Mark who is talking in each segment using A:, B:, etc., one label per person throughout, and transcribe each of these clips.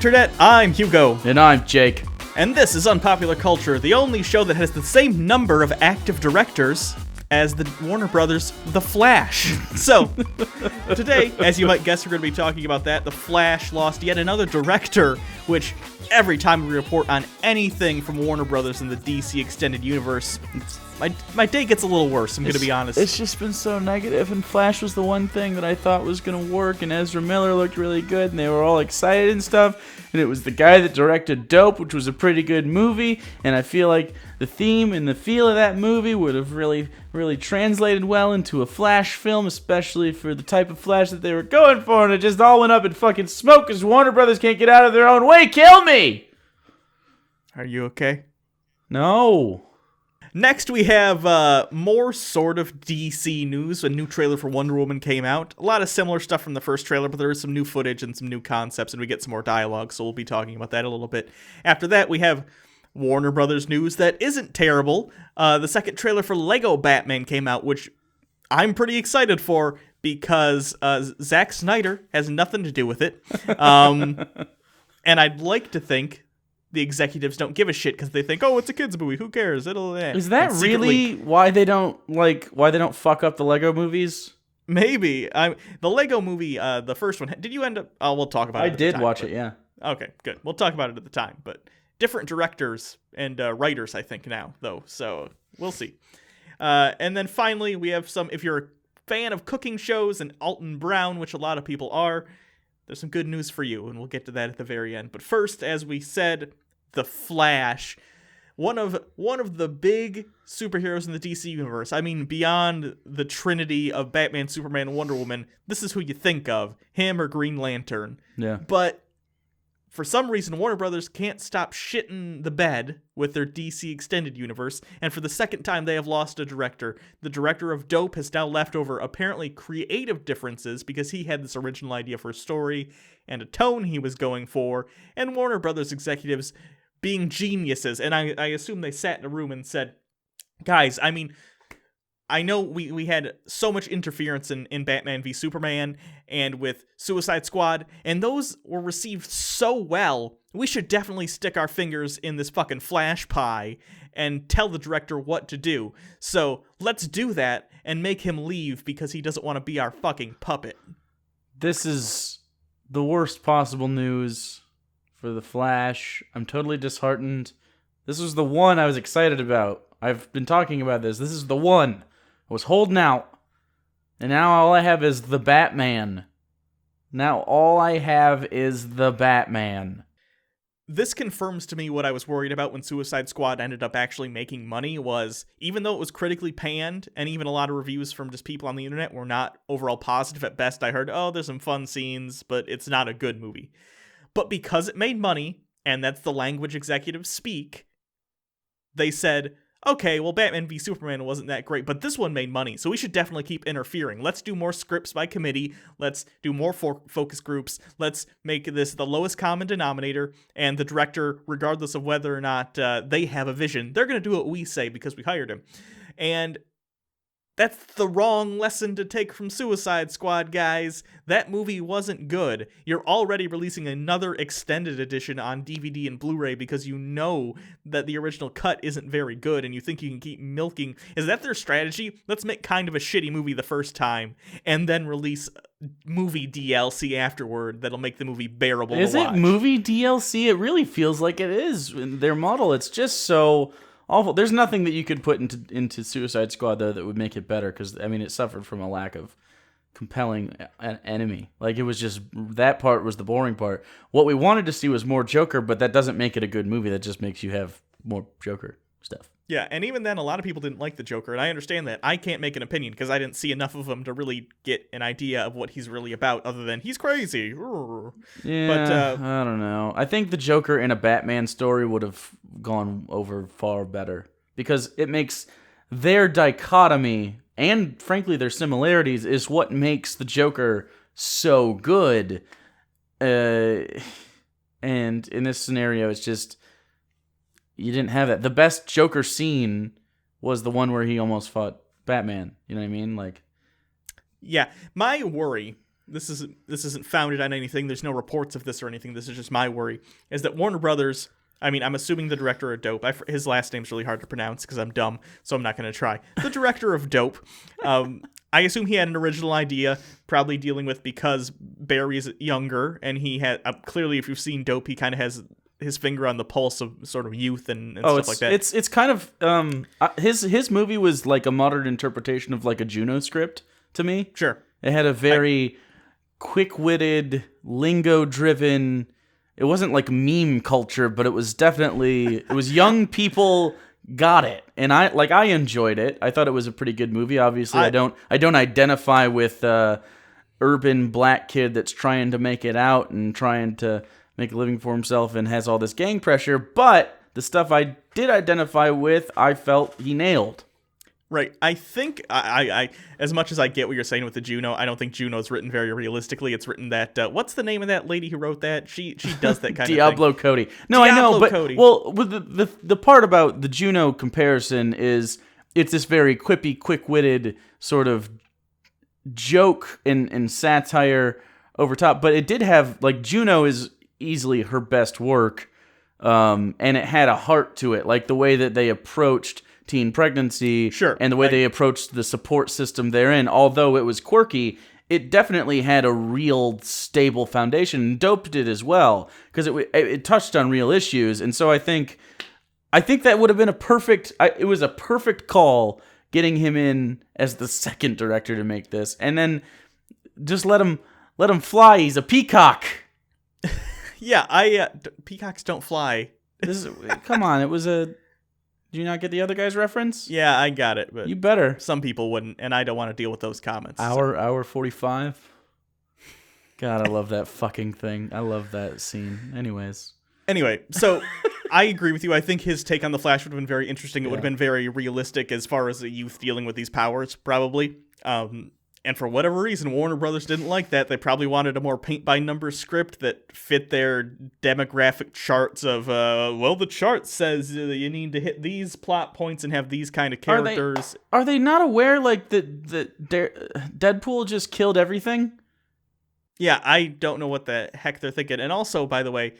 A: Internet, I'm Hugo.
B: And I'm Jake.
A: And this is Unpopular Culture, the only show that has the same number of active directors as the Warner Brothers' The Flash. So, today, as you might guess, we're going to be talking about that. The Flash lost yet another director, which every time we report on anything from Warner Brothers in the DC Extended Universe, my day gets a little worse, I'm going to be honest.
B: It's just been so negative, and Flash was the one thing that I thought was going to work, and Ezra Miller looked really good, and they were all excited and stuff, and it was the guy that directed Dope, which was a pretty good movie, and I feel like the theme and the feel of that movie would have really translated well into a Flash film, especially for the type of Flash that they were going for, and it just all went up in fucking smoke because Warner Brothers can't get out of their own way. Kill me!
A: Are you okay?
B: No.
A: Next, we have more sort of DC news. A new trailer for Wonder Woman came out. A lot of similar stuff from the first trailer, but there is some new footage and some new concepts, and we get some more dialogue, so we'll be talking about that a little bit. After that, we have Warner Brothers news that isn't terrible. The second trailer for Lego Batman came out, which I'm pretty excited for because Zack Snyder has nothing to do with it. And I'd like to think the executives don't give a shit because they think, oh, it's a kids movie. Who cares?
B: Is that really why they don't fuck up the Lego movies?
A: Maybe. The Lego movie, the first one. Did you end up? Oh, we'll talk about it.
B: I did watch it. Yeah.
A: Okay, good. We'll talk about it at the time. But different directors and writers, I think now though. So we'll see. And then finally, we have some. If you're a fan of cooking shows and Alton Brown, which a lot of people are, there's some good news for you, and we'll get to that at the very end. But first, as we said, The Flash, one of the big superheroes in the DC universe. I mean, beyond the trinity of Batman, Superman, and Wonder Woman, this is who you think of, him or Green Lantern.
B: Yeah.
A: But for some reason, Warner Brothers can't stop shitting the bed with their DC Extended Universe, and for the second time, they have lost a director. The director of Dope has now left over apparently creative differences because he had this original idea for a story and a tone he was going for, and Warner Brothers executives being geniuses, and I assume they sat in a room and said, guys, I mean, I know we had so much interference in Batman v Superman and with Suicide Squad, and those were received so well, we should definitely stick our fingers in this fucking Flash pie and tell the director what to do. So let's do that and make him leave because he doesn't want to be our fucking puppet.
B: This is the worst possible news for the Flash. I'm totally disheartened. This was the one I was excited about. I've been talking about this. This is the one. I was holding out. And now all I have is the Batman.
A: This confirms to me what I was worried about when Suicide Squad ended up actually making money was, even though it was critically panned, and even a lot of reviews from just people on the internet were not overall positive at best, I heard, oh, there's some fun scenes, but it's not a good movie. But because it made money, and that's the language executives speak, they said, okay, well, Batman v Superman wasn't that great, but this one made money, so we should definitely keep interfering. Let's do more scripts by committee. Let's do more focus groups. Let's make this the lowest common denominator, and the director, regardless of whether or not they have a vision, they're going to do what we say because we hired him. And that's the wrong lesson to take from Suicide Squad, guys. That movie wasn't good. You're already releasing another extended edition on DVD and Blu-ray because you know that the original cut isn't very good and you think you can keep milking. Is that their strategy? Let's make kind of a shitty movie the first time and then release movie DLC afterward that'll make the movie bearable to watch.
B: Is it movie DLC? It really feels like it is. In their model, it's just so awful. There's nothing that you could put into Suicide Squad, though, that would make it better, because, I mean, it suffered from a lack of compelling enemy. Like, it was just, that part was the boring part. What we wanted to see was more Joker, but that doesn't make it a good movie. That just makes you have more Joker stuff.
A: Yeah, and even then, a lot of people didn't like the Joker, and I understand that. I can't make an opinion, because I didn't see enough of him to really get an idea of what he's really about, other than he's crazy.
B: Yeah,
A: but,
B: I don't know. I think the Joker in a Batman story would have gone over far better, because it makes their dichotomy, and frankly their similarities, is what makes the Joker so good. And in this scenario, it's just, you didn't have that. The best Joker scene was the one where he almost fought Batman. You know what I mean? Like,
A: yeah, my worry this isn't founded on anything. There's no reports of this or anything. This is just my worry, is that Warner Brothers, I mean, I'm assuming the director of Dope, his last name's really hard to pronounce because I'm dumb, so I'm not going to try. The director of Dope, I assume he had an original idea, probably dealing with, because Barry's younger, and he had, clearly if you've seen Dope, he kind of has his finger on the pulse of sort of youth and stuff like that.
B: It's kind of, his movie was like a modern interpretation of like a Juno script to me.
A: Sure.
B: It had a very quick-witted, lingo-driven, it wasn't like meme culture, but it was definitely, it was young people got it. And I enjoyed it. I thought it was a pretty good movie. Obviously, I don't identify with urban black kid that's trying to make it out and trying to make a living for himself and has all this gang pressure, but the stuff I did identify with, I felt he nailed.
A: Right. I think I as much as I get what you're saying with the Juno, I don't think Juno's written very realistically. It's written that what's the name of that lady who wrote that? She does that kind
B: Diablo
A: of thing.
B: Cody. No,
A: Diablo
B: I know, but
A: Cody.
B: well, with the part about the Juno comparison is it's this very quippy, quick-witted sort of joke and satire over top, but it did have, like, Juno is easily her best work, and it had a heart to it, like the way that they approached teen pregnancy,
A: sure,
B: and the way they approached the support system therein. Although it was quirky, it definitely had a real stable foundation. Dope did as well, because it touched on real issues, and so I think that would have been it was a perfect call getting him in as the second director to make this, and then just let him fly. He's a peacock.
A: Yeah, peacocks don't fly.
B: Come on, it was a. Did you not get the other guy's reference?
A: Yeah, I got it, but
B: you better.
A: Some people wouldn't, and I don't want to deal with those comments.
B: Hour 45. God, I love that fucking thing. I love that scene. Anyway,
A: so I agree with you. I think his take on the Flash would have been very interesting. It would have been very realistic as far as the youth dealing with these powers, probably. And for whatever reason, Warner Brothers didn't like that. They probably wanted a more paint-by-numbers script that fit their demographic charts of, the chart says you need to hit these plot points and have these kind of characters.
B: Are they not aware, like, that Deadpool just killed everything?
A: Yeah, I don't know what the heck they're thinking. And also, by the way,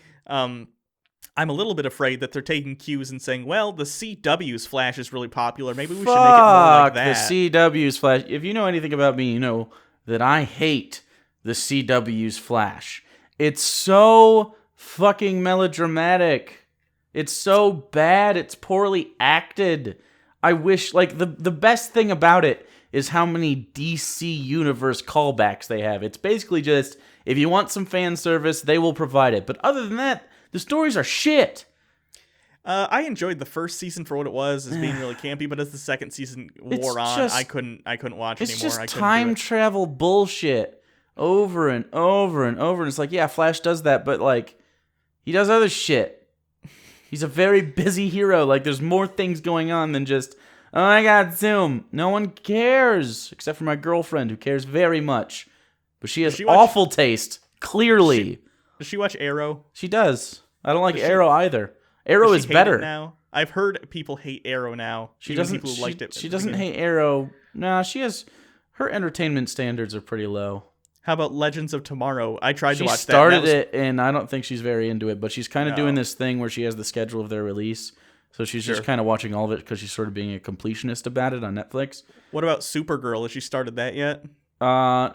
A: I'm a little bit afraid that they're taking cues and saying, well, the CW's Flash is really popular. Maybe we should make it more like that.
B: The CW's Flash. If you know anything about me, you know that I hate the CW's Flash. It's so fucking melodramatic. It's so bad. It's poorly acted. I wish, like, the best thing about it is how many DC Universe callbacks they have. It's basically just, if you want some fan service, they will provide it. But other than that, the stories are shit.
A: I enjoyed the first season for what it was, as being really campy, but as the second season wore on, I couldn't watch anymore.
B: It's just time travel bullshit over and over and over. And it's like, yeah, Flash does that, but like, he does other shit. He's a very busy hero. Like, there's more things going on than just, oh, I got Zoom. No one cares, except for my girlfriend, who cares very much. But she has awful taste, clearly.
A: Does she watch Arrow?
B: She does. I don't like Arrow either. Arrow is better
A: now. I've heard people hate Arrow now.
B: She doesn't.
A: People who liked it.
B: She doesn't hate Arrow. Nah, she has. Her entertainment standards are pretty low.
A: How about Legends of Tomorrow? I tried to watch that.
B: She started it, and I don't think she's very into it. But she's kind of doing this thing where she has the schedule of their release, so she's just kind of watching all of it because she's sort of being a completionist about it on Netflix.
A: What about Supergirl? Has she started that yet?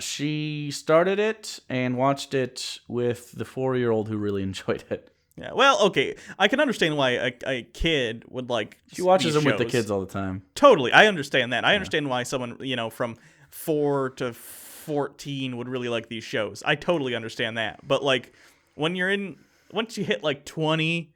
B: She started it and watched it with the 4-year-old who really enjoyed it.
A: Yeah, well, okay. I can understand why a kid would like.
B: She watches them with the kids all the time.
A: Totally, I understand that. I understand why someone, from 4 to 14 would really like these shows. I totally understand that. But like, once you hit like 20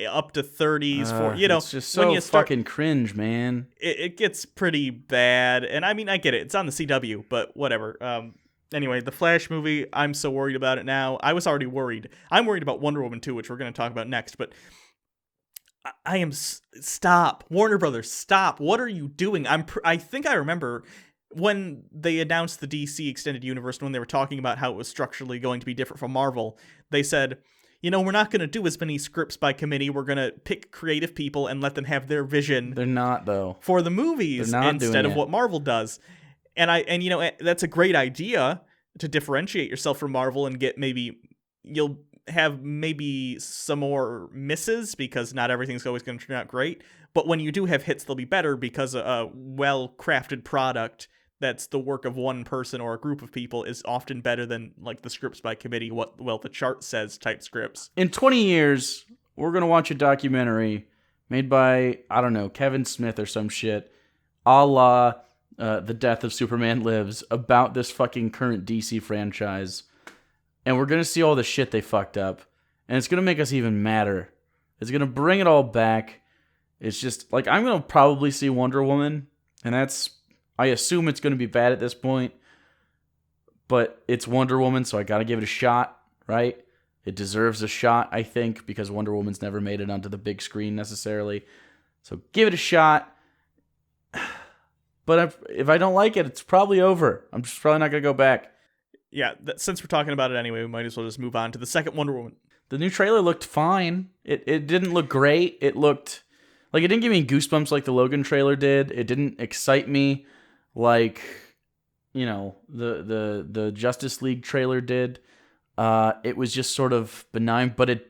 A: up to 30s,
B: it's just so fucking cringe, man.
A: It gets pretty bad, and I mean, I get it. It's on the CW, but whatever. Anyway, the Flash movie, I'm so worried about it now. I was already worried. I'm worried about Wonder Woman 2, which we're going to talk about next, but I am... Stop. Warner Brothers, stop. What are you doing? I think I remember when they announced the DC Extended Universe, when they were talking about how it was structurally going to be different from Marvel, they said, we're not going to do as many scripts by committee. We're going to pick creative people and let them have their vision.
B: They're not, though.
A: For the movies instead of what Marvel does. And that's a great idea to differentiate yourself from Marvel and get you'll have maybe some more misses because not everything's always going to turn out great. But when you do have hits, they'll be better because a well-crafted product that's the work of one person or a group of people is often better than like the scripts by committee, the chart says type scripts.
B: In 20 years, we're going to watch a documentary made by, I don't know, Kevin Smith or some shit, a la The Death of Superman Lives, about this fucking current DC franchise. And we're going to see all the shit they fucked up. And it's going to make us even madder. It's going to bring it all back. It's just, like, I'm going to probably see Wonder Woman. And I assume it's going to be bad at this point. But it's Wonder Woman, so I got to give it a shot, right? It deserves a shot, I think, because Wonder Woman's never made it onto the big screen necessarily. So give it a shot. But if I don't like it, it's probably over. I'm just probably not going to go back.
A: Yeah, since we're talking about it anyway, we might as well just move on to the second Wonder Woman.
B: The new trailer looked fine. It didn't look great. It looked like it didn't give me goosebumps like the Logan trailer did. It didn't excite me like, you know, the Justice League trailer did. It was just sort of benign, but it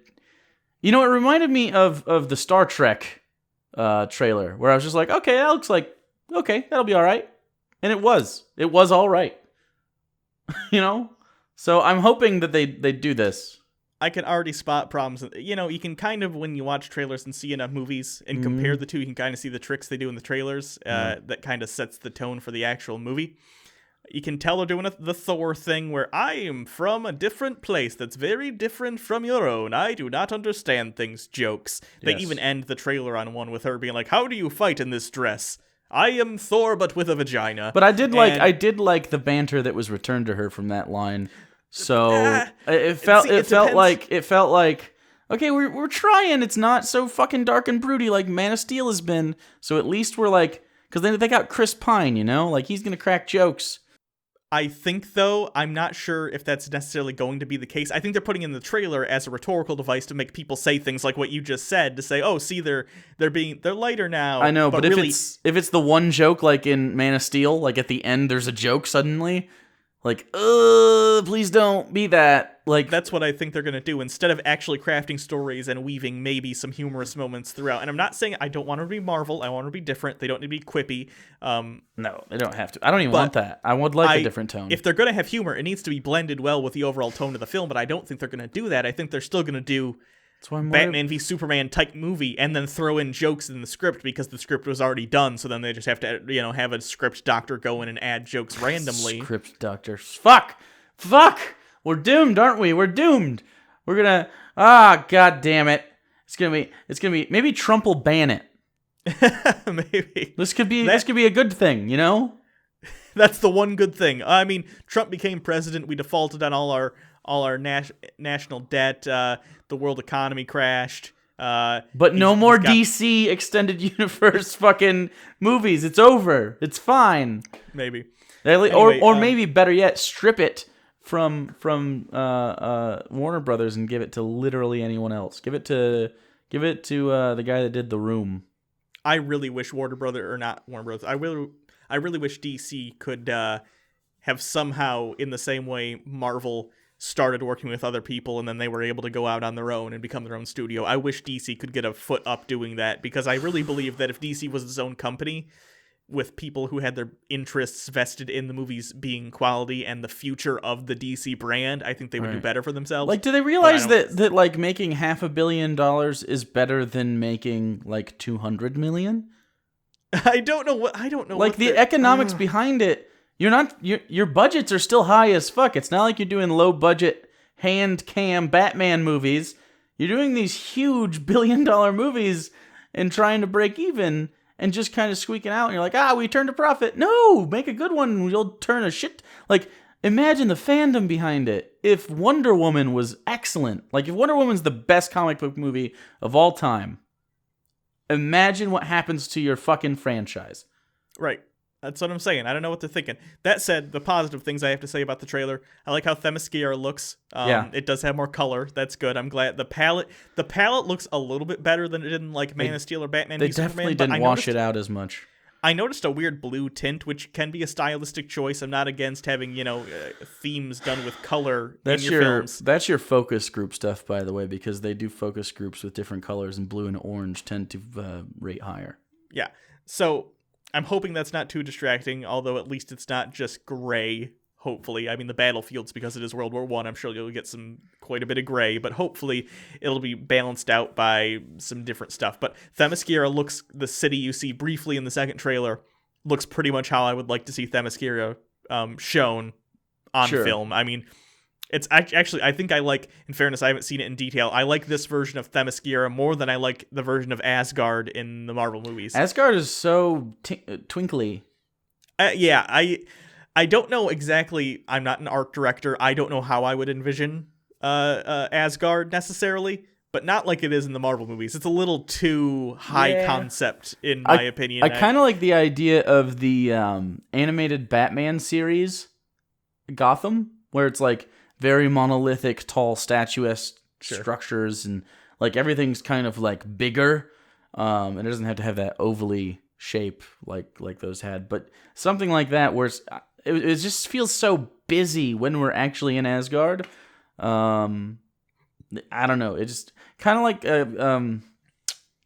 B: reminded me of the Star Trek trailer where I was just like, okay, that looks like, okay, that'll be all right. And it was all right. You know? So I'm hoping that they do this.
A: I can already spot problems. You know, you can kind of, when you watch trailers and see enough movies and compare the two, you can kind of see the tricks they do in the trailers that kind of sets the tone for the actual movie. You can tell they're doing the Thor thing where I am from a different place that's very different from your own. I do not understand things jokes. They even end the trailer on one with her being like, how do you fight in this dress? I am Thor, but with a vagina.
B: But I did like the banter that was returned to her from that line. So it felt like okay, we're trying. It's not so fucking dark and broody like Man of Steel has been. So at least we're like, because they got Chris Pine, you know, like he's gonna crack jokes.
A: I think, though, I'm not sure if that's necessarily going to be the case. I think they're putting in the trailer as a rhetorical device to make people say things like what you just said, to say, oh, see, they're lighter now.
B: I know, but
A: really,
B: if it's the one joke like in Man of Steel, like at the end there's a joke suddenly, like, please don't be that. Like,
A: that's what I think they're going to do, instead of actually crafting stories and weaving maybe some humorous moments throughout. And I'm not saying I don't want to be Marvel. I want to be different. They don't need to be quippy.
B: No, they don't have to. I don't even want that. I would like a different tone.
A: If they're going to have humor, it needs to be blended well with the overall tone of the film, but I don't think they're going to do that. I think they're still going to do Batman v Superman type movie and then throw in jokes in the script because the script was already done, so then they just have to, you know, have a script doctor go in and add jokes randomly.
B: Script doctor. Fuck! We're doomed, aren't we? We're doomed. We're gonna god damn it. It's gonna be maybe Trump will ban it.
A: Maybe.
B: This could be a good thing, you know?
A: That's the one good thing. I mean, Trump became president, we defaulted on all our national debt, the world economy crashed.
B: But no more DC extended universe fucking movies. It's over. It's fine.
A: Maybe.
B: Anyway, or maybe better yet, strip it from Warner Brothers and give it to literally anyone else. Give it to the guy that did The Room.
A: I really wish I really wish DC could have somehow, in the same way Marvel started working with other people and then they were able to go out on their own and become their own studio. I wish DC could get a foot up doing that, because I really believe that if DC was its own company with people who had their interests vested in the movies being quality and the future of the DC brand, I think they would do better for themselves.
B: Like, do they realize that like making $500 million is better than making like $200 million?
A: I don't know.
B: Like, the economics behind it. Your budgets are still high as fuck. It's not like you're doing low budget hand cam Batman movies. You're doing these huge $1 billion movies and trying to break even and just kind of squeaking out. And you're like, we turned a profit. No, make a good one and you'll turn a shit. Like, imagine the fandom behind it. If Wonder Woman was excellent, like if Wonder Woman's the best comic book movie of all time, imagine what happens to your fucking franchise.
A: Right. That's what I'm saying. I don't know what they're thinking. That said, the positive things I have to say about the trailer, I like how Themyscira looks. It does have more color. That's good. I'm glad. The palette looks a little bit better than it did in like Man of Steel or Batman v Superman.
B: They definitely didn't wash it out as much.
A: I noticed a weird blue tint, which can be a stylistic choice. I'm not against having, themes done with color in your films.
B: That's your focus group stuff, by the way, because they do focus groups with different colors, and blue and orange tend to rate higher.
A: Yeah. So I'm hoping that's not too distracting, although at least it's not just gray. Hopefully, I mean, the battlefields, because it is World War I, I'm sure you'll get quite a bit of gray, but hopefully it'll be balanced out by some different stuff. But Themyscira the city you see briefly in the second trailer, looks pretty much how I would like to see Themyscira shown on film. I mean, it's actually, I think I like, in fairness, I haven't seen it in detail, I like this version of Themyscira more than I like the version of Asgard in the Marvel movies.
B: Asgard is so twinkly.
A: I don't know exactly. I'm not an art director. I don't know how I would envision Asgard necessarily, but not like it is in the Marvel movies. It's a little too high concept, in my opinion.
B: I kind of like the idea of the animated Batman series, Gotham, where it's like very monolithic, tall, statuesque structures, and like everything's kind of like bigger. It doesn't have to have that ovally shape like those had, but something like that where it just feels so busy when we're actually in Asgard. I don't know. It just kind of like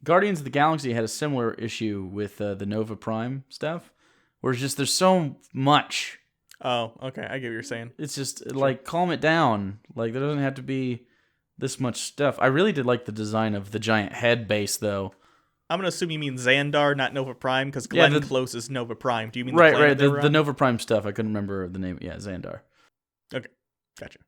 B: Guardians of the Galaxy had a similar issue with the Nova Prime stuff, where it's just there's so much.
A: Oh, okay. I get what you're saying.
B: It's just like calm it down. Like there doesn't have to be this much stuff. I really did like the design of the giant head base, though.
A: I'm going to assume you mean Xandar, not Nova Prime, because Glenn Close is Nova Prime. Do you mean
B: the Nova Prime stuff? I couldn't remember the name. Yeah, Xandar.
A: Okay, gotcha.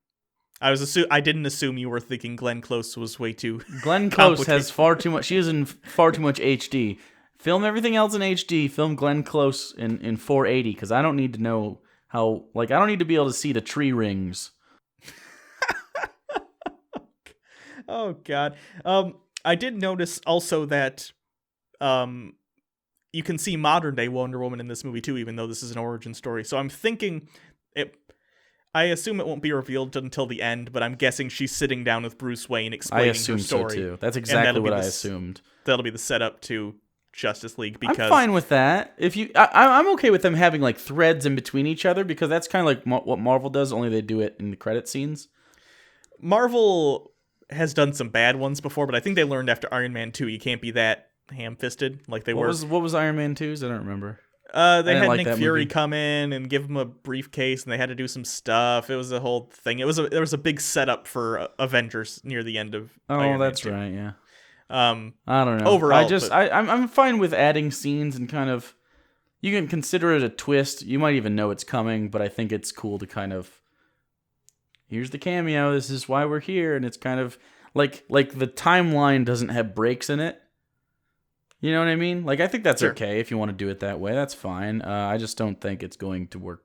A: I didn't assume you were thinking Glenn Close was way too.
B: Glenn Close has far too much. She is in far too much HD. Film everything else in HD. Film Glenn Close in 480, because I don't need to know how. Like I don't need to be able to see the tree rings.
A: Oh God. I did notice also that. You can see modern day Wonder Woman in this movie too, even though this is an origin story. So I'm thinking I assume it won't be revealed until the end, but I'm guessing she's sitting down with Bruce Wayne explaining her story. I assume so too.
B: That's exactly what I assumed.
A: That'll be the setup to Justice League. Because
B: I'm fine with that. I'm okay with them having like threads in between each other, because that's kind of like what Marvel does. Only they do it in the credit scenes.
A: Marvel has done some bad ones before, but I think they learned after Iron Man 2 you can't be that ham-fisted like they were.
B: What was Iron Man 2's? I don't remember.
A: They had Nick Fury come in and give him a briefcase, and they had to do some stuff. It was a whole thing. There was a big setup for Avengers near the end of Iron Man 2.
B: Right, yeah. I don't know.
A: Overall,
B: I'm fine with adding scenes and kind of, you can consider it a twist. You might even know it's coming, but I think it's cool to kind of, here's the cameo, this is why we're here, and it's kind of like the timeline doesn't have breaks in it. You know what I mean? Like, I think that's okay if you want to do it that way. That's fine. I just don't think it's going to work.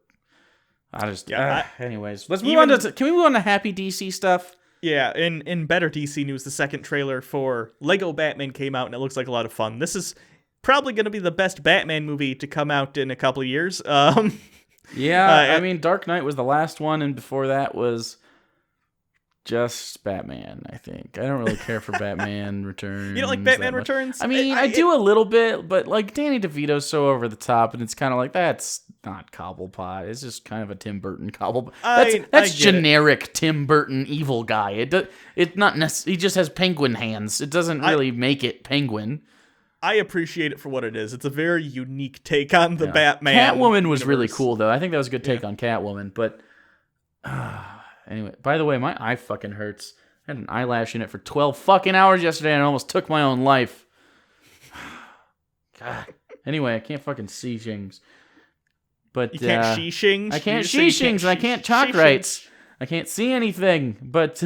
B: Anyways, let's move on to. Can we move on to happy DC stuff?
A: Yeah. In better DC news, the second trailer for Lego Batman came out, and it looks like a lot of fun. This is probably going to be the best Batman movie to come out in a couple of years.
B: Yeah, I mean, Dark Knight was the last one, and before that was just Batman, I think. I don't really care for Batman Returns.
A: You don't like Batman Returns?
B: I mean, I do a little bit, but like Danny DeVito's so over the top, and it's kind of like, that's not Cobblepot. It's just kind of a Tim Burton Cobblepot. That's generic Tim Burton evil guy. It's not he just has penguin hands. It doesn't really make it Penguin.
A: I appreciate it for what it is. It's a very unique take on the Batman.
B: Catwoman was really cool, though. I think that was a good take on Catwoman, but anyway, by the way, my eye fucking hurts. I had an eyelash in it for 12 fucking hours yesterday, and I almost took my own life. God. Anyway, I can't fucking see things. But
A: you can't see things?
B: I can't see things, and I can't talk right. I can't see anything. But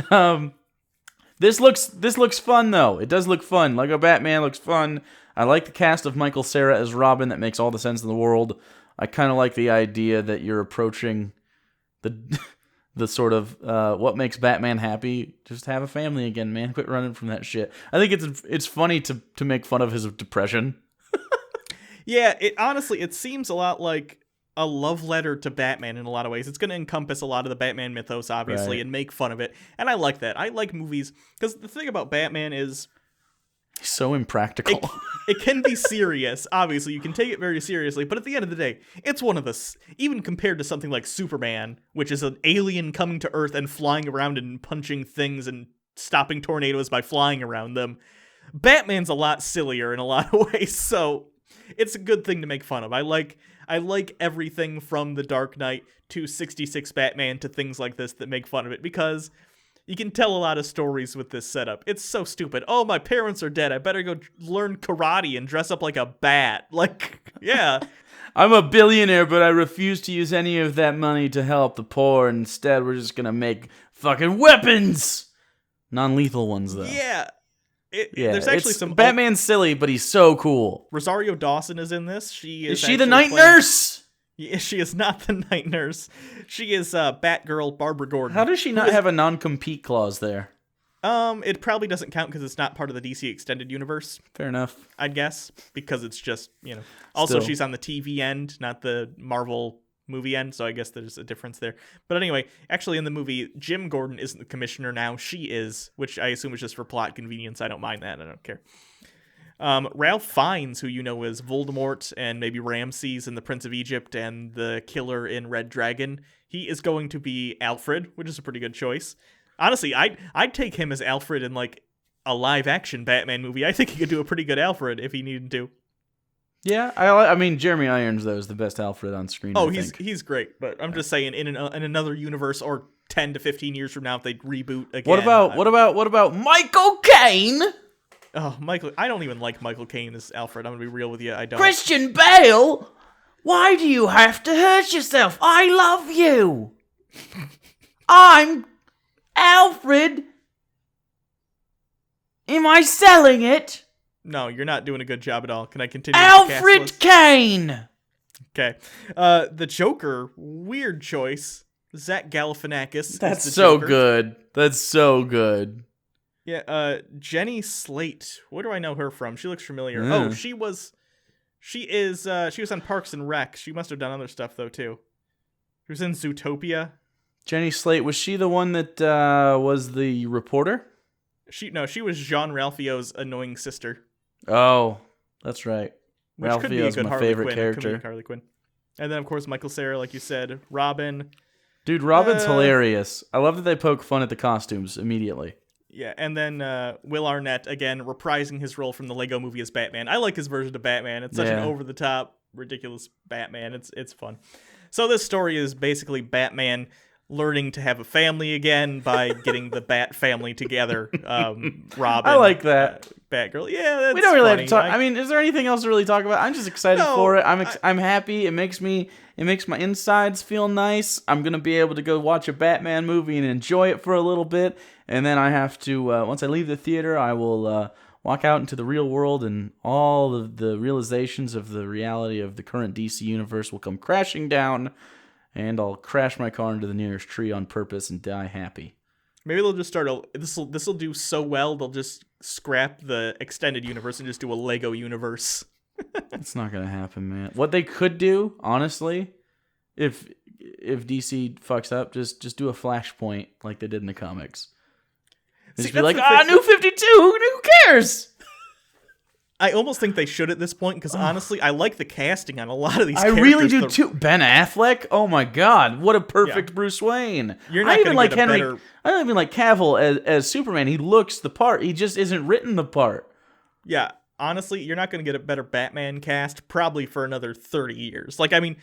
B: this looks fun, though. It does look fun. Lego Batman looks fun. I like the cast of Michael Cera as Robin. That makes all the sense in the world. I kind of like the idea that you're approaching the sort of what makes Batman happy. Just have a family again, man. Quit running from that shit. I think it's funny to make fun of his depression.
A: Yeah, it seems a lot like a love letter to Batman in a lot of ways. It's going to encompass a lot of the Batman mythos, obviously, and make fun of it. And I like that. I like movies, because the thing about Batman is
B: So impractical.
A: It can be serious. Obviously, you can take it very seriously, but at the end of the day, it's one of the... Even compared to something like Superman, which is an alien coming to Earth and flying around and punching things and stopping tornadoes by flying around them, Batman's a lot sillier in a lot of ways, so it's a good thing to make fun of. I like everything from The Dark Knight to 66 Batman to things like this that make fun of it, because you can tell a lot of stories with this setup. It's so stupid. Oh, my parents are dead. I better go learn karate and dress up like a bat. Like, yeah.
B: I'm a billionaire, but I refuse to use any of that money to help the poor. Instead, we're just going to make fucking weapons. Non-lethal ones, though.
A: Yeah. There's actually some...
B: Batman's silly, but he's so cool.
A: Rosario Dawson is in this. Is
B: she the night nurse?
A: Yeah, she is not the night nurse. She is Batgirl Barbara Gordon.
B: How does she not have a non-compete clause there?
A: It probably doesn't count because it's not part of the DC Extended Universe.
B: Fair enough.
A: I'd guess, because it's just, Also, she's on the TV end, not the Marvel movie end, so I guess there's a difference there. But anyway, actually in the movie, Jim Gordon isn't the commissioner now. She is, which I assume is just for plot convenience. I don't mind that. I don't care. Ralph Fiennes, who you know as Voldemort and maybe Ramses in The Prince of Egypt and the killer in Red Dragon, he is going to be Alfred, which is a pretty good choice. Honestly, I'd take him as Alfred in like a live-action Batman movie. I think he could do a pretty good Alfred if he needed to.
B: Yeah, I mean Jeremy Irons though is the best Alfred on screen.
A: Oh, he's great, but I'm just saying in another universe or 10 to 15 years from now if they reboot again.
B: What about Michael Caine?
A: Oh, Michael! I don't even like Michael Caine as Alfred. I'm gonna be real with you. I don't.
B: Christian Bale, why do you have to hurt yourself? I love you. I'm Alfred. Am I selling it?
A: No, you're not doing a good job at all. Can I continue?
B: Alfred Caine.
A: Okay. The Joker, weird choice. Zach Galifianakis.
B: That's
A: is the
B: so
A: Joker.
B: good. That's so good.
A: Yeah, Jenny Slate. Where do I know her from? She looks familiar.
B: Mm.
A: Oh, she was on Parks and Rec. She must have done other stuff though too. She was in Zootopia.
B: Jenny Slate, was she the one that was the reporter?
A: She was Jean-Ralphio's annoying sister.
B: Oh, that's right.
A: Which could be a
B: Ralphio's
A: good
B: my
A: Harley
B: favorite
A: Quinn.
B: character.
A: Could be a Harley Quinn. And then of course Michael Cera, like you said, Robin.
B: Dude, Robin's hilarious. I love that they poke fun at the costumes immediately.
A: Yeah, and then Will Arnett, again, reprising his role from the Lego movie as Batman. I like his version of Batman. It's such an over-the-top, ridiculous Batman. It's fun. So this story is basically Batman learning to have a family again by getting the Bat family together. Robin.
B: I like that.
A: Batgirl. Yeah, that's
B: we don't really
A: funny.
B: have to talk. I mean, is there anything else to really talk about? I'm just excited for it. I'm happy. It makes my insides feel nice. I'm gonna be able to go watch a Batman movie and enjoy it for a little bit, and then I have to once I leave the theater, I will walk out into the real world, and all of the realizations of the reality of the current DC universe will come crashing down, and I'll crash my car into the nearest tree on purpose and die happy.
A: Maybe they'll just start this will do so well they'll just scrap the extended universe and just do a Lego universe.
B: It's not gonna happen, man. What they could do, honestly, if DC fucks up, just do a Flashpoint like they did in the comics. Just be like, New 52, who cares?
A: I almost think they should at this point, because honestly, I like the casting on a lot of these
B: characters. I really do too. Ben Affleck? Oh my god, what a perfect Bruce Wayne.
A: You're not going to get a better...
B: I don't even like Cavill as Superman. He looks the part. He just isn't written the part.
A: Yeah, honestly, you're not going to get a better Batman cast probably for another 30 years. Like, I mean,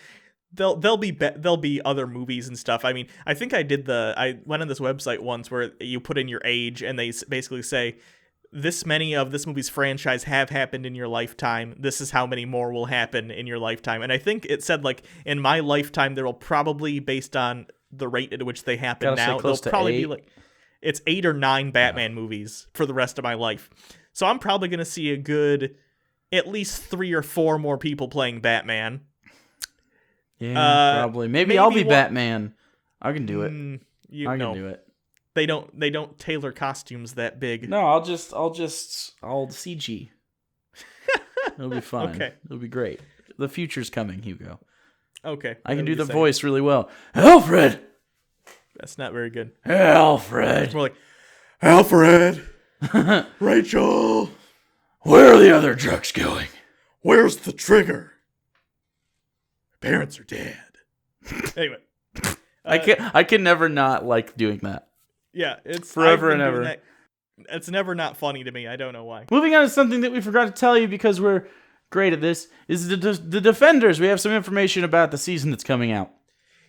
A: there'll be other movies and stuff. I mean, I think I went on this website once where you put in your age and they basically say, this many of this movie's franchise have happened in your lifetime. This is how many more will happen in your lifetime. And I think it said, like, in my lifetime, there will probably, based on the rate at which they happen now, there'll probably be like, it's 8 or 9 Batman movies for the rest of my life. So I'm probably going to see a good, at least 3 or 4 more people playing Batman.
B: Yeah, probably. Maybe I'll be Batman. I can do it. I can do it.
A: They don't tailor costumes that big.
B: No, I'll CG. It'll be fun. Okay. It'll be great. The future's coming, Hugo.
A: Okay.
B: I can do the voice really well. Alfred!
A: That's not very good.
B: Alfred!
A: It's more like, Alfred! Rachel!
B: Where are the other trucks going?
A: Where's the trigger? Parents are dead. Anyway.
B: I can never not like doing that.
A: Yeah, it's
B: forever and ever.
A: It's never not funny to me. I don't know why.
B: Moving on to something that we forgot to tell you because we're great at this is the Defenders. We have some information about the season that's coming out.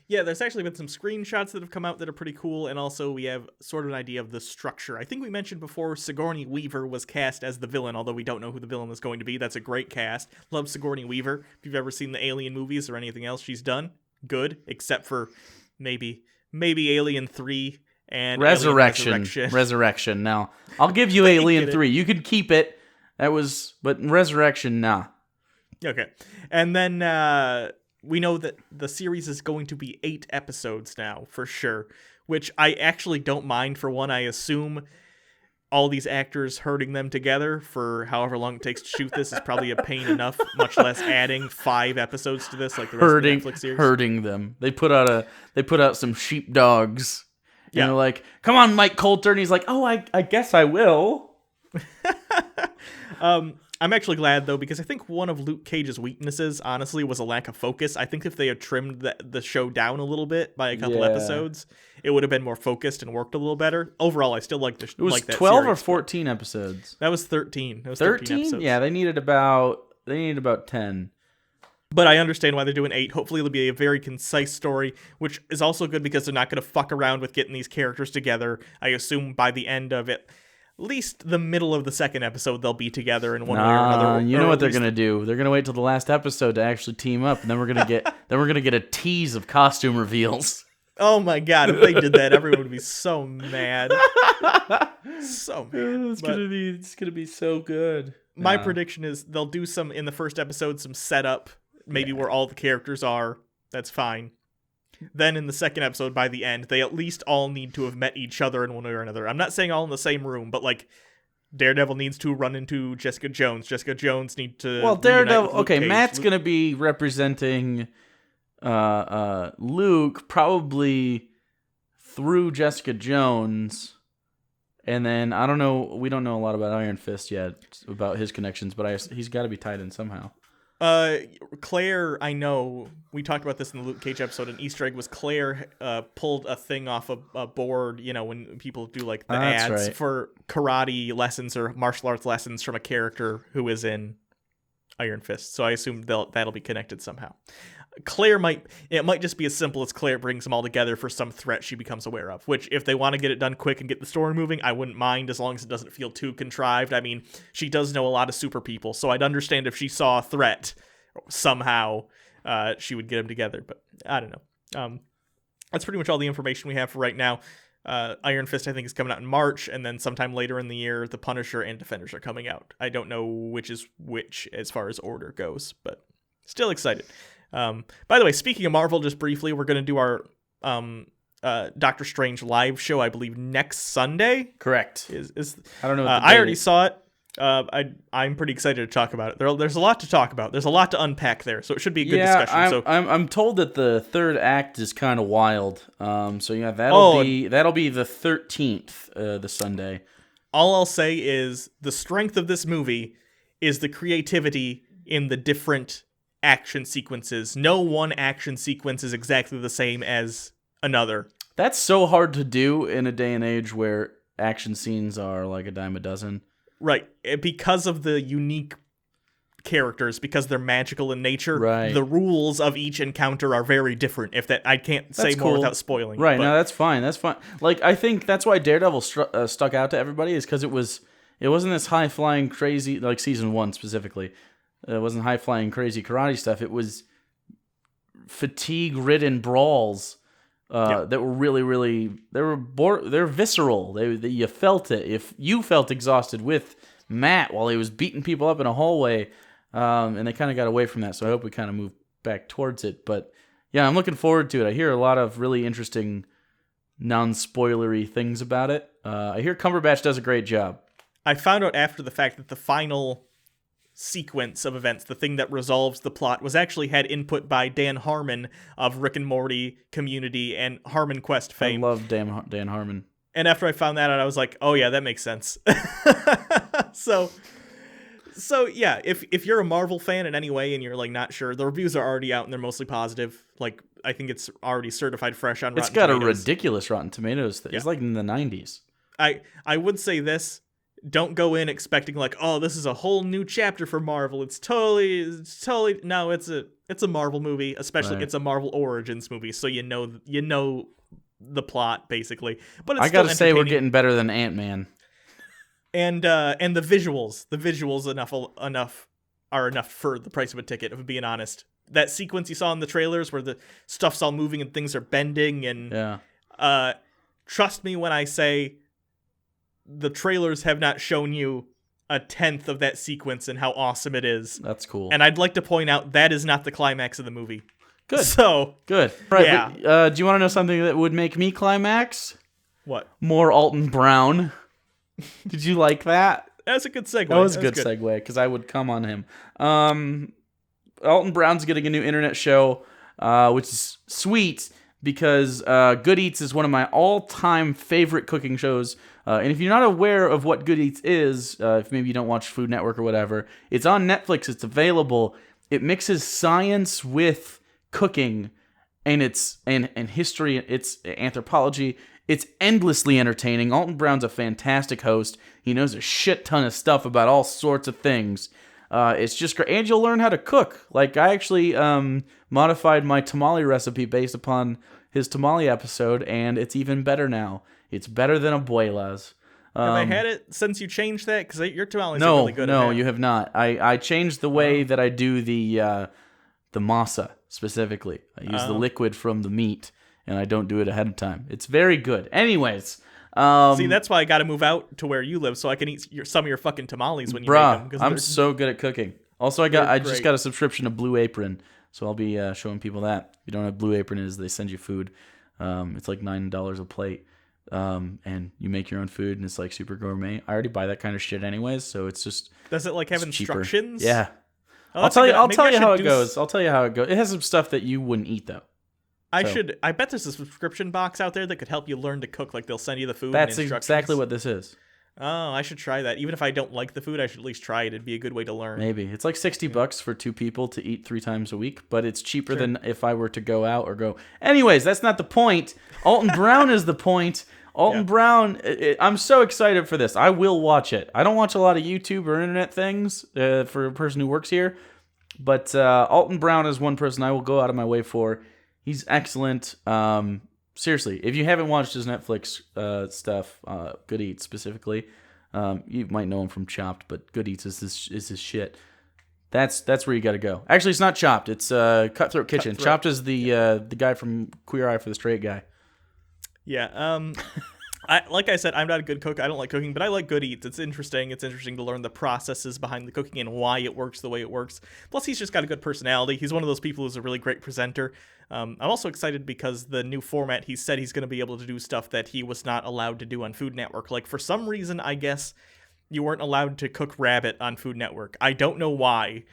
A: Yeah, there's actually been some screenshots that have come out that are pretty cool, and also we have sort of an idea of the structure. I think we mentioned before Sigourney Weaver was cast as the villain, although we don't know who the villain is going to be. That's a great cast. Love Sigourney Weaver. If you've ever seen the Alien movies or anything else she's done, good, except for maybe Alien 3 and
B: Resurrection. Now, I'll give you Alien 3. You can keep it. But Resurrection, nah.
A: Okay. And then we know that the series is going to be 8 episodes now, for sure, which I actually don't mind. For one, I assume all these actors herding them together for however long it takes to shoot this is probably a pain enough, much less adding 5 episodes to this like the rest of the Netflix series.
B: Herding them. They put out some sheepdogs. Yeah. And they're like, come on, Mike Coulter. And he's like, oh, I guess I will.
A: I'm actually glad, though, because I think one of Luke Cage's weaknesses, honestly, was a lack of focus. I think if they had trimmed the show down a little bit by a couple episodes, it would have been more focused and worked a little better. Overall, I still like the show.
B: It was 12 or 14 episodes.
A: That was 13. It was
B: 13 episodes. Yeah, they needed about 10.
A: But I understand why they're doing 8. Hopefully it'll be a very concise story, which is also good because they're not going to fuck around with getting these characters together. I assume by the end of it, at least the middle of the second episode, they'll be together in one way or another.
B: You know what they're gonna do? They're gonna wait till the last episode to actually team up, and then we're gonna get a tease of costume reveals.
A: Oh my god! If they did that, everyone would be so mad. So mad.
B: It's gonna be so good.
A: My prediction is they'll do some in the first episode, some setup, maybe where all the characters are. That's fine. Then in the second episode, by the end, they at least all need to have met each other in one way or another. I'm not saying all in the same room, but like Daredevil needs to run into Jessica Jones. Jessica Jones need to.
B: Well, Daredevil. Okay, Cage. Matt's gonna be representing Luke probably through Jessica Jones, and then I don't know. We don't know a lot about Iron Fist yet about his connections, but he's got to be tied in somehow.
A: Claire, I know, we talked about this in the Luke Cage episode, an Easter egg was Claire pulled a thing off a board, you know, when people do like the ads for karate lessons or martial arts lessons from a character who is in Iron Fist. So I assume that'll be connected somehow. Claire might just be as simple as Claire brings them all together for some threat she becomes aware of, which if they want to get it done quick and get the story moving, I wouldn't mind as long as it doesn't feel too contrived. I mean, she does know a lot of super people, so I'd understand if she saw a threat somehow, she would get them together, but I don't know. That's pretty much all the information we have for right now. Iron Fist, I think, is coming out in March, and then sometime later in the year, The Punisher and Defenders are coming out. I don't know which is which as far as order goes, but still excited. By the way, speaking of Marvel, just briefly, we're going to do our Doctor Strange live show, I believe, next Sunday.
B: Correct.
A: I don't know. I already saw it. I'm pretty excited to talk about it. There's a lot to talk about. There's a lot to unpack there, so it should be a good discussion.
B: I'm told that the third act is kind of wild. So yeah, that'll be the 13th, the Sunday.
A: All I'll say is the strength of this movie is the creativity in the different action sequences. No one action sequence is exactly the same as another.
B: That's so hard to do in a day and age where action scenes are like a dime a dozen.
A: Right. Because of the unique characters, because they're magical in nature, the rules of each encounter are very different. I can't say more without spoiling.
B: Right. No, that's fine. That's fine. Like, I think that's why Daredevil stuck out to everybody, is because it wasn't this high-flying crazy, like season 1 specifically. It wasn't high-flying crazy karate stuff. It was fatigue-ridden brawls that were really, really, they're visceral. You felt it. If you felt exhausted with Matt while he was beating people up in a hallway, and they kind of got away from that, so I hope we kind of move back towards it. But yeah, I'm looking forward to it. I hear a lot of really interesting non-spoilery things about it. I hear Cumberbatch does a great job.
A: I found out after the fact that the final sequence of events, the thing that resolves the plot, was actually had input by Dan Harmon of Rick and Morty, Community, and Harmon Quest fame.
B: I love Dan Harmon.
A: And after I found that out, I was like, oh yeah, that makes sense. So So yeah, if you're a Marvel fan in any way and you're like not sure, the reviews are already out and they're mostly positive. Like I think it's already certified fresh on Rotten
B: It's got
A: Tomatoes.
B: a ridiculous Rotten Tomatoes. It's like in the 90s.
A: I would say this. Don't go in expecting like, oh, this is a whole new chapter for Marvel. It's totally no, it's a Marvel movie, especially it's a Marvel Origins movie, so you know the plot basically. But it's
B: I gotta say we're getting better than Ant-Man.
A: And the visuals are enough for the price of a ticket, if I'm being honest. That sequence you saw in the trailers where the stuff's all moving and things are bending and trust me when I say the trailers have not shown you a tenth of that sequence and how awesome it is.
B: That's cool.
A: And I'd like to point out that is not the climax of the movie.
B: Good.
A: So
B: good. Right.
A: Yeah.
B: But, do you want to know something that would make me climax?
A: What?
B: More Alton Brown. Did you like that?
A: That's a good segue.
B: That was a good segue because I would come on him. Alton Brown's getting a new internet show, which is sweet because Good Eats is one of my all-time favorite cooking shows. And if you're not aware of what Good Eats is, if maybe you don't watch Food Network or whatever, it's on Netflix. It's available. It mixes science with cooking, and and history. It's anthropology. It's endlessly entertaining. Alton Brown's a fantastic host. He knows a shit ton of stuff about all sorts of things. It's just great. And you'll learn how to cook. Like, I actually modified my tamale recipe based upon his tamale episode, and it's even better now. It's better than Abuela's.
A: Have I had it since you changed that? Because your tamales are really good.
B: No, you have not. I changed the way that I do the masa, specifically. I use the liquid from the meat, and I don't do it ahead of time. It's very good. Anyways.
A: See, that's why I got to move out to where you live so I can eat some of your fucking tamales when you make them.
B: I'm so good at cooking. Also, I just got a subscription to Blue Apron, so I'll be showing people that. If you don't know what Blue Apron is, they send you food. It's like $9 a plate, and you make your own food, and it's like super gourmet. I already buy that kind of shit anyways, so it's just
A: Does it like have instructions?
B: Cheaper. Yeah.
A: Oh,
B: I'll tell you how it goes. I'll tell you how it goes. It has some stuff that you wouldn't eat though.
A: I bet there's a subscription box out there that could help you learn to cook. Like they'll send you the food.
B: That's
A: and instructions.
B: exactly what this is.
A: Oh, I should try that. Even if I don't like the food, I should at least try it. It'd be a good way to learn.
B: Maybe. It's like $60 for 2 people to eat 3 times a week, but it's cheaper than if I were to go out or go. Anyways, that's not the point. Alton Brown is the point. Alton Brown, I'm so excited for this. I will watch it. I don't watch a lot of YouTube or internet things for a person who works here, but Alton Brown is one person I will go out of my way for. He's excellent. Seriously, if you haven't watched his Netflix stuff, Good Eats specifically, you might know him from Chopped, but Good Eats is his shit. That's where you got to go. Actually, it's not Chopped. It's Cutthroat Kitchen. Chopped is the guy from Queer Eye for the Straight Guy.
A: Yeah. Like I said, I'm not a good cook. I don't like cooking, but I like Good Eats. It's interesting. It's interesting to learn the processes behind the cooking and why it works the way it works. Plus, he's just got a good personality. He's one of those people who's a really great presenter. I'm also excited because the new format, he said he's going to be able to do stuff that he was not allowed to do on Food Network. Like, for some reason, I guess you weren't allowed to cook rabbit on Food Network. I don't know why.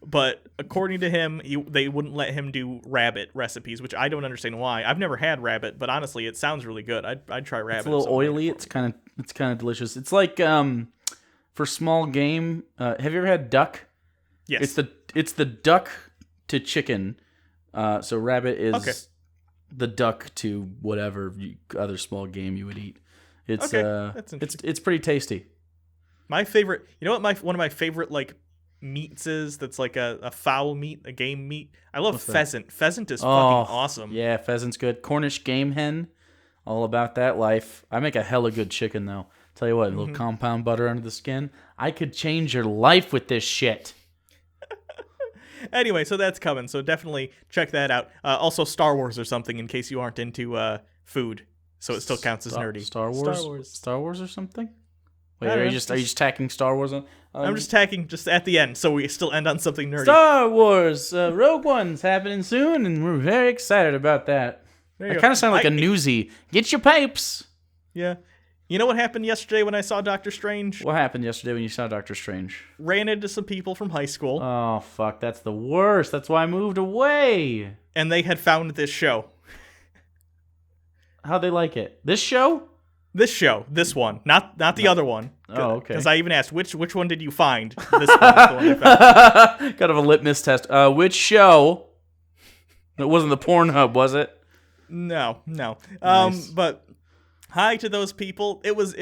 A: But according to him, they wouldn't let him do rabbit recipes, which I don't understand why. I've never had rabbit, but honestly, it sounds really good. I'd try rabbit.
B: It's a little oily. It's kind of delicious. It's like for small game. Have you ever had duck?
A: Yes.
B: It's the duck to chicken. So rabbit is the duck to whatever other small game you would eat. It's
A: That's interesting.
B: it's pretty tasty.
A: My favorite. You know what? One of my favorite meats is that's like a fowl meat, a game meat. I love pheasant. Pheasant is fucking awesome.
B: Yeah, pheasant's good. Cornish game hen, all about that life. I make a hella good chicken though. Tell you what, a little compound butter under the skin. I could change your life with this shit.
A: Anyway, so that's coming. So definitely check that out. Also, Star Wars or something in case you aren't into food. So it still counts as nerdy.
B: Star Wars or something. Wait, are you just tacking Star Wars on?
A: I'm just tacking just at the end, so we still end on something nerdy.
B: Star Wars Rogue One's happening soon, and we're very excited about that. I kind of sound like a newsie. Get your pipes.
A: Yeah. You know what happened yesterday when I saw Doctor Strange?
B: What happened yesterday when you saw Doctor Strange?
A: Ran into some people from high school.
B: Oh, fuck. That's the worst. That's why I moved away.
A: And they had found this show.
B: How'd they like it? This show?
A: This show, this one, not the other one.
B: Oh, okay.
A: Because I even asked, which one did you find? This one is the one I found.
B: Kind of a litmus test. Which show? It wasn't the Pornhub, was it?
A: No.
B: Nice.
A: But hi to those people. It was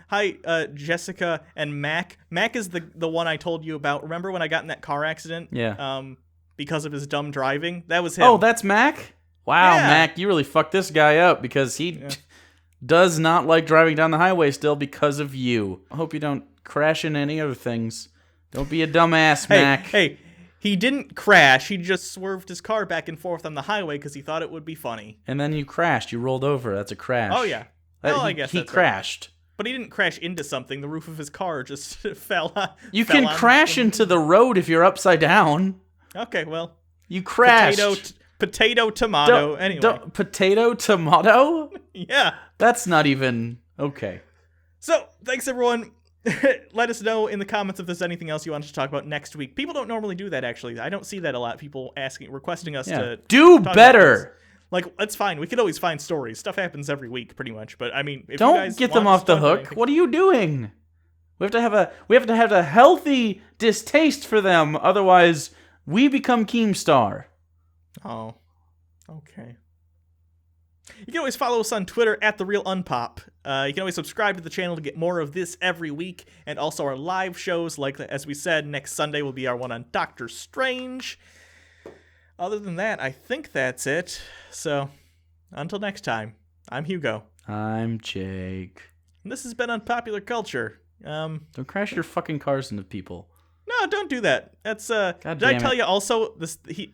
A: hi Jessica and Mac. Mac is the one I told you about. Remember when I got in that car accident?
B: Yeah.
A: Because of his dumb driving. That was him.
B: Oh, that's Mac? Wow,
A: Yeah.
B: Mac, you really fucked this guy up because he does not like driving down the highway still because of you. I hope you don't crash into any other things. Don't be a dumbass, Mac.
A: Hey, he didn't crash. He just swerved his car back and forth on the highway because he thought it would be funny.
B: And then you crashed. You rolled over. That's a crash.
A: Oh, yeah. I guess
B: he
A: that's right.
B: crashed.
A: But he didn't crash into something. The roof of his car just fell on.
B: You can crash into the road if you're upside down.
A: Okay, well.
B: You crashed.
A: Potato, tomato, anyway.
B: Potato, tomato?
A: Yeah.
B: That's not even... Okay.
A: So, thanks everyone. Let us know in the comments if there's anything else you want us to talk about next week. People don't normally do that, actually. I don't see that a lot. People requesting us to
B: do
A: talk
B: better.
A: About like, that's fine. We could always find stories. Stuff happens every week, pretty much. But I mean, if
B: don't
A: you guys
B: get
A: want
B: them
A: us
B: off
A: to
B: the
A: talk about
B: hook.
A: anything-
B: What are you doing? We have to have a healthy distaste for them. Otherwise, we become Keemstar.
A: Oh, okay. You can always follow us on Twitter at @TheRealUnpop. You can always subscribe to the channel to get more of this every week, and also our live shows. Like as we said, next Sunday will be our one on Doctor Strange. Other than that, I think that's it. So, until next time, I'm Hugo.
B: I'm Jake.
A: And this has been Unpopular Culture.
B: Don't crash your fucking cars into people.
A: No, don't do that. That's did I tell you also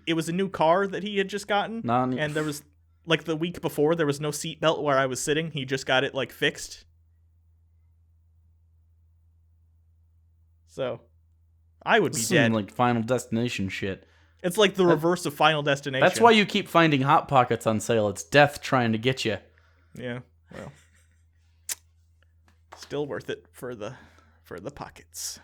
A: it was a new car that he had just gotten? And there was like the week before there was no seatbelt where I was sitting. He just got it like fixed. So I would be dead.
B: Like Final Destination shit.
A: It's like the reverse of Final Destination.
B: That's why you keep finding Hot Pockets on sale. It's death trying to get you.
A: Yeah. Well. Still worth it for the pockets.